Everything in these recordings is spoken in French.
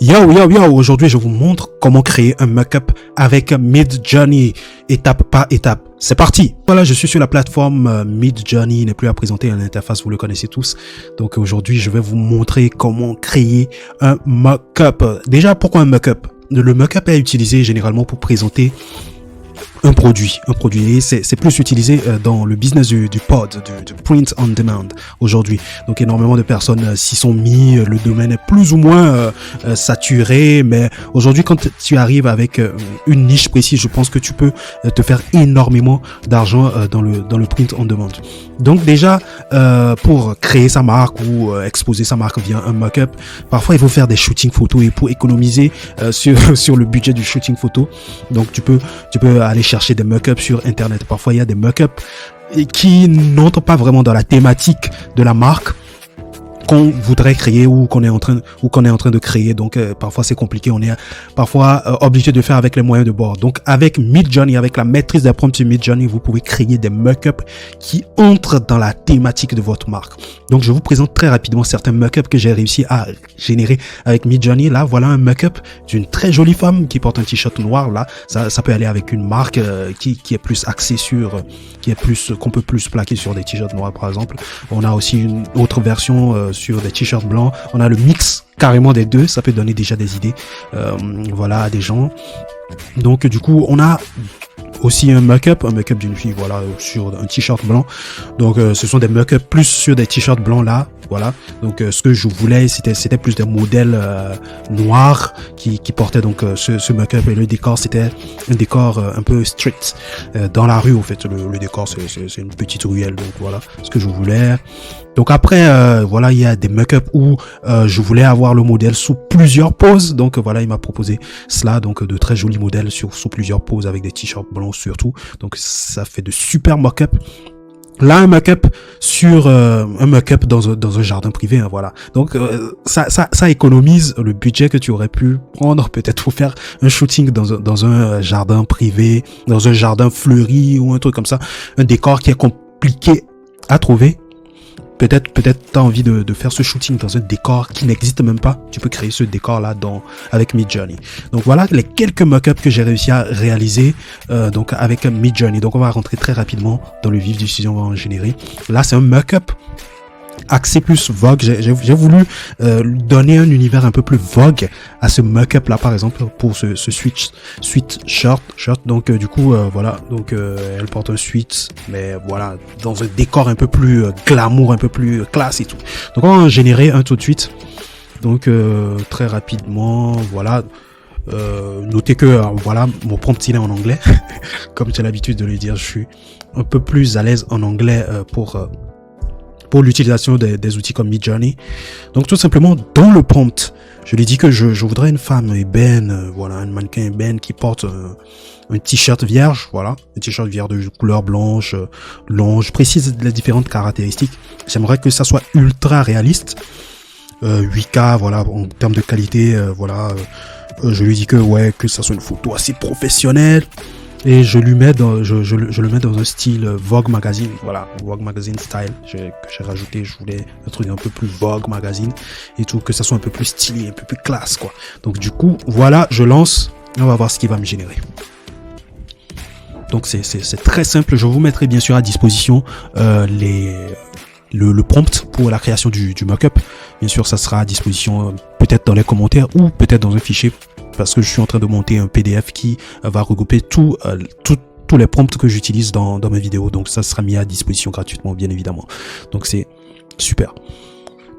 Yo, yo, yo, aujourd'hui je vous montre comment créer un mock-up avec Midjourney, étape par étape. C'est parti. Voilà, je suis sur la plateforme Midjourney, il n'est plus à présenter une interface, vous le connaissez tous. Donc aujourd'hui je vais vous montrer comment créer un mock-up. Déjà, pourquoi un mock-up? Le mock-up est utilisé généralement pour présenter un produit, et c'est plus utilisé dans le business du pod, du print on demand aujourd'hui. Donc énormément de personnes s'y sont mis, le domaine est plus ou moins saturé, mais aujourd'hui quand tu arrives avec une niche précise, je pense que tu peux te faire énormément d'argent dans le print on demand. Donc déjà pour créer sa marque ou exposer sa marque via un mock-up, parfois il faut faire des shooting photos, et pour économiser sur le budget du shooting photo, donc tu peux aller chercher des mock-ups sur internet. Parfois il y a des mock-ups qui n'entrent pas vraiment dans la thématique de la marque qu'on voudrait créer ou qu'on est en train de créer. Donc parfois c'est compliqué, on est parfois obligé de faire avec les moyens de bord. Donc avec Midjourney, avec la maîtrise des prompts sur Midjourney, vous pouvez créer des mock-ups qui entrent dans la thématique de votre marque. Donc je vous présente très rapidement certains mock-ups que j'ai réussi à générer avec Midjourney. Là, voilà un mock-up d'une très jolie femme qui porte un t-shirt noir. Là, ça peut aller avec une marque qui est plus axée sur, qu'on peut plus plaquer sur des t-shirts noirs par exemple. On a aussi une autre version sur des t-shirts blancs. On a le mix carrément des deux, ça peut donner déjà des idées voilà, à des gens. Donc du coup on a aussi un mock-up d'une fille, voilà, sur un t-shirt blanc. Donc ce sont des mock-ups plus sur des t-shirts blancs là, voilà. Donc ce que je voulais, c'était plus des modèles noirs qui portaient donc ce mock-up, et le décor c'était un décor un peu street dans la rue. Au fait, le décor c'est une petite ruelle. Donc voilà ce que je voulais. Donc après, voilà, il y a des mock-ups où je voulais avoir le modèle sous plusieurs poses. Donc voilà, il m'a proposé cela, donc de très jolis modèles sous plusieurs poses avec des t-shirts blancs surtout. Donc ça fait de super mock-up. Là, un mock-up sur un mock-up dans un jardin privé, hein, voilà. Donc ça économise le budget que tu aurais pu prendre peut-être pour faire un shooting dans un jardin privé, dans un jardin fleuri ou un truc comme ça, un décor qui est compliqué à trouver. Peut-être t'as envie de faire ce shooting dans un décor qui n'existe même pas. Tu peux créer ce décor là avec Midjourney. Donc voilà les quelques mock-ups que j'ai réussi à réaliser donc avec Midjourney. Donc on va rentrer très rapidement dans le vif du sujet, on va en générer. Là c'est un mock-up axé plus Vogue. J'ai voulu donner un univers un peu plus Vogue à ce mock-up là, par exemple pour ce sweat shirt. Donc du coup voilà, donc elle porte un sweat, mais voilà, dans un décor un peu plus glamour, un peu plus classe et tout. Donc on va en générer un tout de suite. Donc très rapidement, voilà. Notez que voilà, mon prompt il est en anglais. Comme j'ai l'habitude de le dire, je suis un peu plus à l'aise en anglais pour l'utilisation des outils comme Midjourney. Donc tout simplement dans le prompt, je lui dis que je voudrais une femme ébène, voilà, un mannequin ébène qui porte un t-shirt vierge, voilà, un t-shirt vierge de couleur blanche, long. Je précise les différentes caractéristiques. J'aimerais que ça soit ultra réaliste, 8K, voilà, en termes de qualité, voilà. Je lui dis que ça soit une photo assez professionnelle. Et je lui mets je le mets dans un style Vogue Magazine, voilà, Vogue Magazine style, que j'ai rajouté. Je voulais un truc un peu plus Vogue Magazine et tout, que ça soit un peu plus stylé, un peu plus classe, quoi. Donc du coup, voilà, je lance et on va voir ce qu'il va me générer. Donc c'est très simple. Je vous mettrai bien sûr à disposition le prompt pour la création du mock-up. Bien sûr, ça sera à disposition peut-être dans les commentaires ou peut-être dans un fichier, parce que je suis en train de monter un PDF qui va regrouper tous les prompts que j'utilise dans mes vidéos. Donc ça sera mis à disposition gratuitement, bien évidemment. Donc c'est super.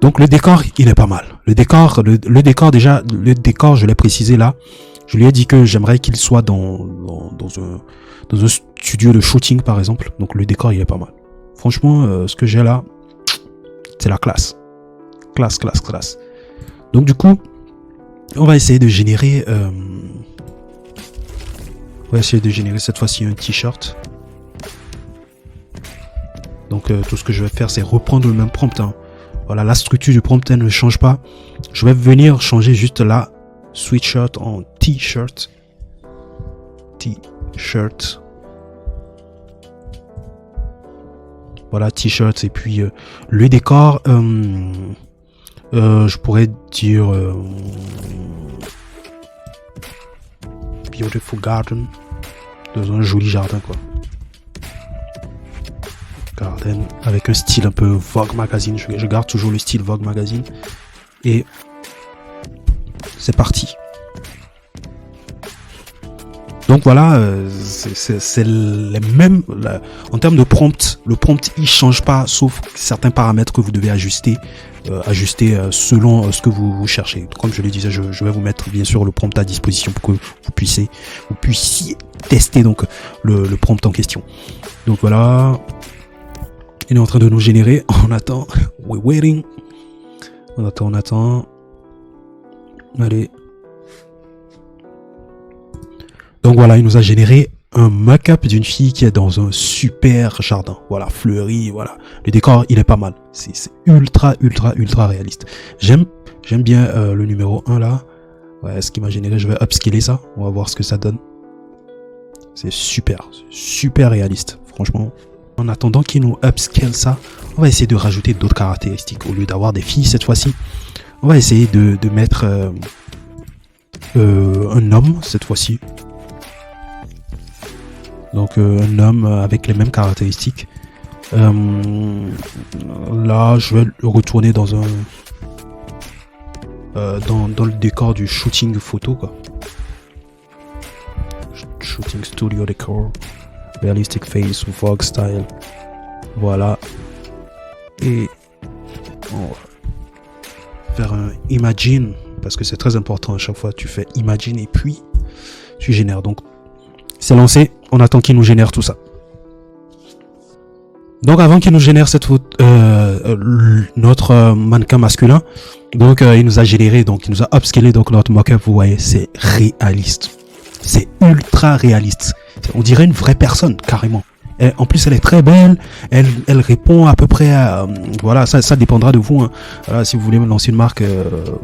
Donc le décor, il est pas mal. Le décor déjà, je l'ai précisé là. Je lui ai dit que j'aimerais qu'il soit dans un studio de shooting par exemple. Donc le décor, il est pas mal. Franchement, ce que j'ai là, c'est la classe. Classe. Donc du coup, on va essayer de générer cette fois-ci un t-shirt. Donc tout ce que je vais faire, c'est reprendre le même prompt, hein. Voilà, la structure du prompt, elle ne change pas. Je vais venir changer juste la sweatshirt en t-shirt. Voilà, t-shirt. Et puis le décor, je pourrais dire beautiful garden. Dans un joli jardin, quoi. Garden avec un style un peu Vogue Magazine. Je garde toujours le style Vogue Magazine. Et c'est parti. Donc voilà, c'est les mêmes. En termes de prompt, le prompt il change pas, sauf certains paramètres que vous devez ajuster, selon ce que vous cherchez. Comme je le disais, je vais vous mettre bien sûr le prompt à disposition pour que vous puissiez tester donc le prompt en question. Donc voilà, il est en train de nous générer. On attend, we're waiting. On attend. Allez. Donc voilà, il nous a généré un mock-up d'une fille qui est dans un super jardin. Voilà, fleuri, voilà. Le décor, il est pas mal. C'est ultra réaliste. J'aime bien le numéro 1 là. Ouais, ce qui m'a généré, je vais upscaler ça. On va voir ce que ça donne. C'est super réaliste, franchement. En attendant qu'il nous upscale ça, on va essayer de rajouter d'autres caractéristiques. Au lieu d'avoir des filles cette fois-ci, on va essayer de mettre un homme cette fois-ci. Donc un homme avec les mêmes caractéristiques. Là, je vais le retourner dans un dans le décor du shooting photo, quoi. Shooting studio décor, realistic face, Vogue style. Voilà. Et on va faire un imagine parce que c'est très important à chaque fois. Tu fais imagine et puis tu génères. Donc c'est lancé, on attend qu'il nous génère tout ça. Donc avant qu'il nous génère cette photo, notre mannequin masculin, donc il nous a généré, donc il nous a upscalé donc notre mock-up. Vous voyez, c'est réaliste, c'est ultra réaliste. On dirait une vraie personne carrément. Et en plus, elle est très belle. Elle répond à peu près à, voilà, ça dépendra de vous, hein. Voilà, si vous voulez me lancer une marque,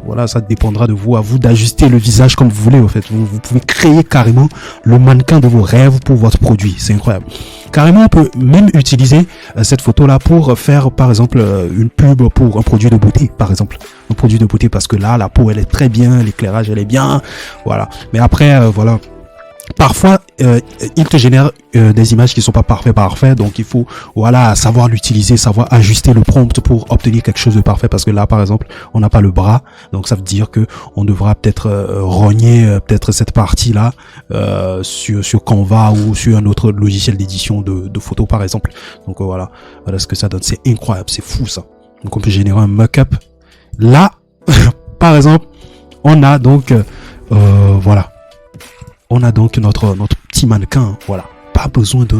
voilà, ça dépendra de vous, à vous d'ajuster le visage comme vous voulez, en fait. Vous pouvez créer carrément le mannequin de vos rêves pour votre produit. C'est incroyable. Carrément, on peut même utiliser cette photo-là pour faire, par exemple, une pub pour un produit de beauté, par exemple. Un produit de beauté, parce que là, la peau, elle est très bien, l'éclairage, elle est bien. Voilà. Mais après, voilà. Parfois, il te génère des images qui sont pas parfaites, donc il faut, voilà, savoir l'utiliser, savoir ajuster le prompt pour obtenir quelque chose de parfait. Parce que là, par exemple, on n'a pas le bras, donc ça veut dire que on devra peut-être rogner peut-être cette partie-là sur Canva ou sur un autre logiciel d'édition de photos, par exemple. Donc voilà ce que ça donne. C'est incroyable, c'est fou ça. Donc on peut générer un mock-up. Là, par exemple, on a donc voilà. On a donc notre petit mannequin, voilà. Pas besoin de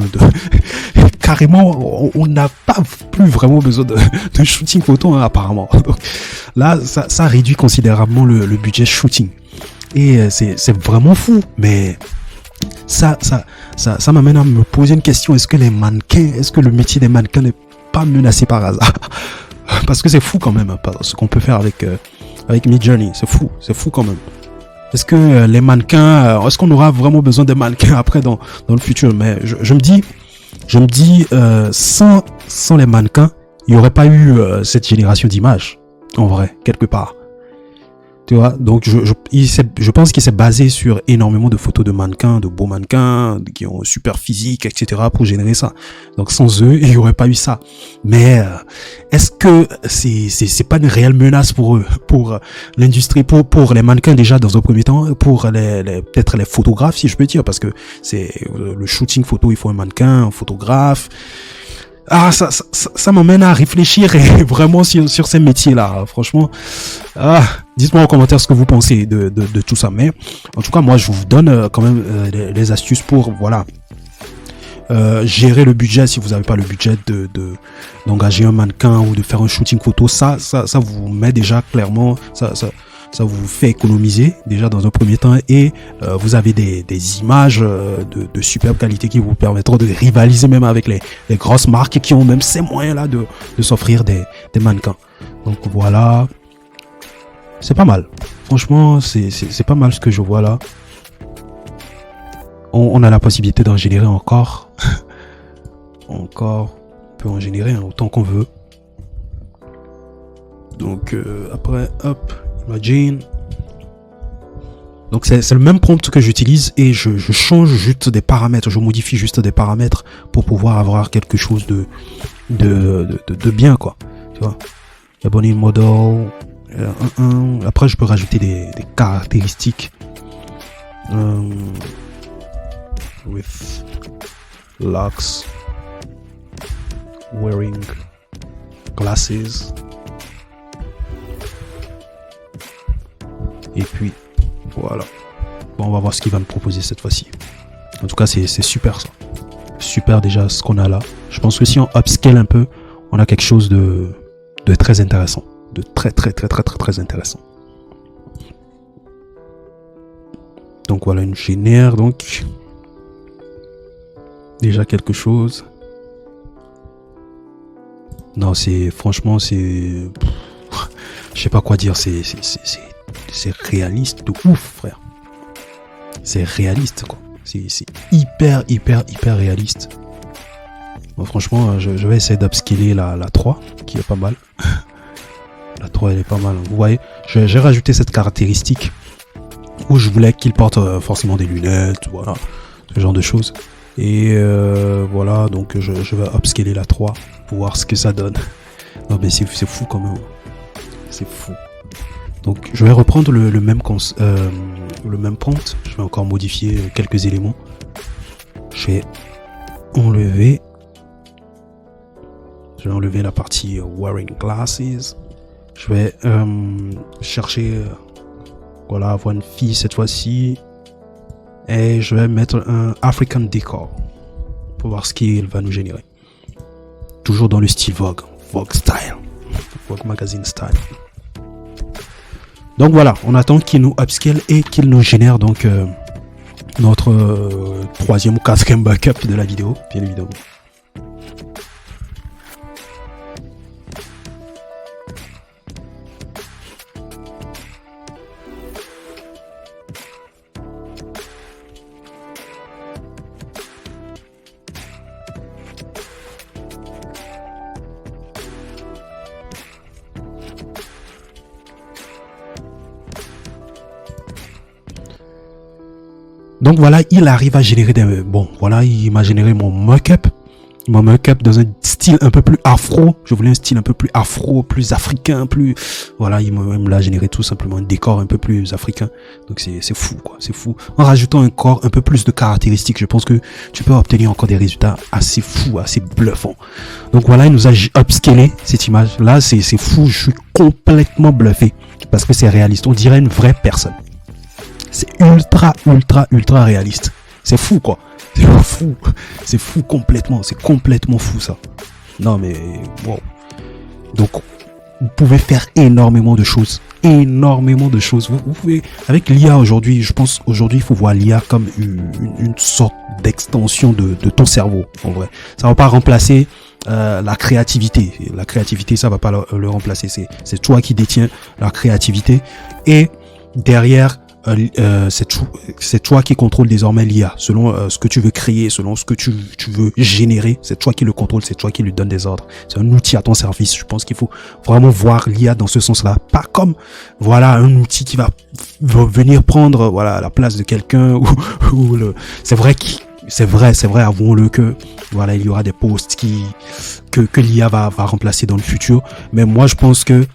carrément, on n'a pas plus vraiment besoin de shooting photo, hein, apparemment. Donc, là, ça réduit considérablement le budget shooting. Et c'est vraiment fou, mais ça m'amène à me poser une question. Est-ce que le métier des mannequins n'est pas menacé par hasard? Parce que c'est fou quand même, hein, ce qu'on peut faire avec Midjourney. C'est fou quand même. Est-ce que les mannequins, est-ce qu'on aura vraiment besoin des mannequins après dans le futur? Mais je me dis, sans les mannequins, il n'y aurait pas eu cette génération d'images, en vrai, quelque part. Tu vois, donc je pense qu'il s'est basé sur énormément de photos de mannequins, de beaux mannequins qui ont super physique, etc. pour générer ça. Donc sans eux, il n'y aurait pas eu ça. Mais est-ce que c'est pas une réelle menace pour eux, pour l'industrie, pour les mannequins déjà dans un premier temps, pour peut-être les photographes si je peux dire, parce que c'est le shooting photo, il faut un mannequin, un photographe. Ah, ça m'amène à réfléchir et vraiment sur ces métiers-là. Franchement, dites-moi en commentaire ce que vous pensez de tout ça. Mais en tout cas, moi, je vous donne quand même les astuces pour, voilà, gérer le budget si vous n'avez pas le budget d'engager un mannequin ou de faire un shooting photo. Ça vous met déjà clairement, ça vous fait économiser déjà dans un premier temps et vous avez des images de superbe qualité qui vous permettront de rivaliser même avec les grosses marques qui ont même ces moyens là de s'offrir des mannequins. Donc voilà, c'est pas mal. Franchement, c'est pas mal ce que je vois là. On a la possibilité d'en générer encore. On peut en générer autant qu'on veut. Donc après, hop. Imagine. Donc c'est le même prompt que j'utilise et je change juste des paramètres, je modifie juste des paramètres pour pouvoir avoir quelque chose de bien, quoi. Tu vois, Ebony model, après je peux rajouter des caractéristiques. With locks, wearing glasses. Et puis voilà. Bon, on va voir ce qu'il va me proposer cette fois-ci. En tout cas, c'est super ça. Super déjà ce qu'on a là. Je pense que si on upscale un peu, on a quelque chose de très intéressant. De très intéressant. Donc voilà, une génère donc. Déjà quelque chose. Non, franchement, je sais pas quoi dire, c'est réaliste de ouf, frère. C'est réaliste, quoi. C'est hyper réaliste. Bon, franchement, je vais essayer d'upscaler la 3, qui est pas mal. La 3, elle est pas mal. Vous voyez, j'ai rajouté cette caractéristique où je voulais qu'il porte forcément des lunettes, voilà, ce genre de choses. Et voilà, donc je vais upscaler la 3 pour voir ce que ça donne. Non mais c'est fou quand même. C'est fou. Donc je vais reprendre le même prompt. Je vais encore modifier quelques éléments. Je vais enlever la partie wearing glasses. Je vais chercher voilà, avoir une fille cette fois-ci. Et je vais mettre un African Decor pour voir ce qu'il va nous générer. Toujours dans le style Vogue style, Vogue magazine style. Donc voilà, on attend qu'il nous upscale et qu'il nous génère donc notre 3e ou 4e backup de la vidéo, bien évidemment. Donc voilà, il arrive à générer il m'a généré mon mock-up. Mon mock-up dans un style un peu plus afro. Je voulais un style un peu plus afro, plus africain, plus... Voilà, il me l'a généré tout simplement un décor un peu plus africain. Donc c'est fou, quoi. C'est fou. En rajoutant encore un peu plus de caractéristiques, je pense que tu peux obtenir encore des résultats assez fous, assez bluffants. Donc voilà, il nous a upscalé cette image. Là, c'est fou. Je suis complètement bluffé parce que c'est réaliste. On dirait une vraie personne. C'est ultra réaliste. C'est fou, quoi. C'est fou complètement. C'est complètement fou, ça. Non, mais wow. Donc, vous pouvez faire énormément de choses. Vous pouvez, avec l'IA aujourd'hui, je pense aujourd'hui, il faut voir l'IA comme une sorte d'extension de ton cerveau, en vrai. Ça va pas remplacer la créativité. La créativité, ça va pas le remplacer. C'est toi qui détiens la créativité. Et derrière, c'est toi qui contrôle désormais l'IA selon ce que tu veux créer, selon ce que tu veux générer. C'est toi qui le contrôle, c'est toi qui lui donne des ordres. C'est un outil à ton service. Je pense qu'il faut vraiment voir l'IA dans ce sens-là, pas comme voilà un outil qui va venir prendre voilà la place de quelqu'un c'est vrai, avouons-le que voilà, il y aura des postes que l'IA va remplacer dans le futur. Mais moi, je pense que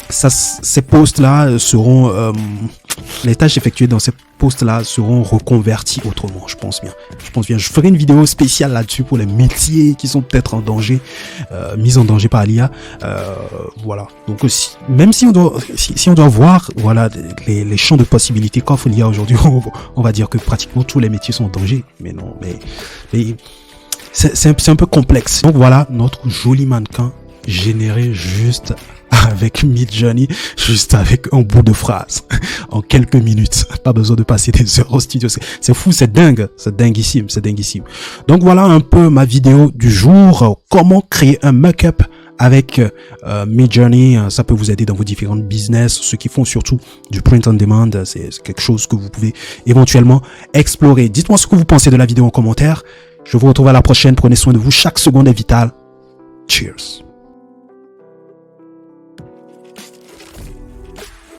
ces postes-là seront les tâches effectuées dans ces postes-là seront reconverties autrement, je pense bien. Je ferai une vidéo spéciale là-dessus pour les métiers qui sont peut-être en danger, mis en danger par l'IA. Voilà. Donc même si on doit voir voilà les champs de possibilités qu'offre l'IA aujourd'hui, on va dire que pratiquement tous les métiers sont en danger. Mais non, mais c'est un peu complexe. Donc voilà notre joli mannequin généré juste avec Midjourney, juste avec un bout de phrase, en quelques minutes. Pas besoin de passer des heures au studio. C'est fou, c'est dinguissime. Donc voilà un peu ma vidéo du jour. Comment créer un mock-up avec Midjourney. Ça peut vous aider dans vos différents business, ceux qui font surtout du print on demand. C'est quelque chose que vous pouvez éventuellement explorer. Dites-moi ce que vous pensez de la vidéo en commentaire. Je vous retrouve à la prochaine. Prenez soin de vous. Chaque seconde est vitale. Cheers.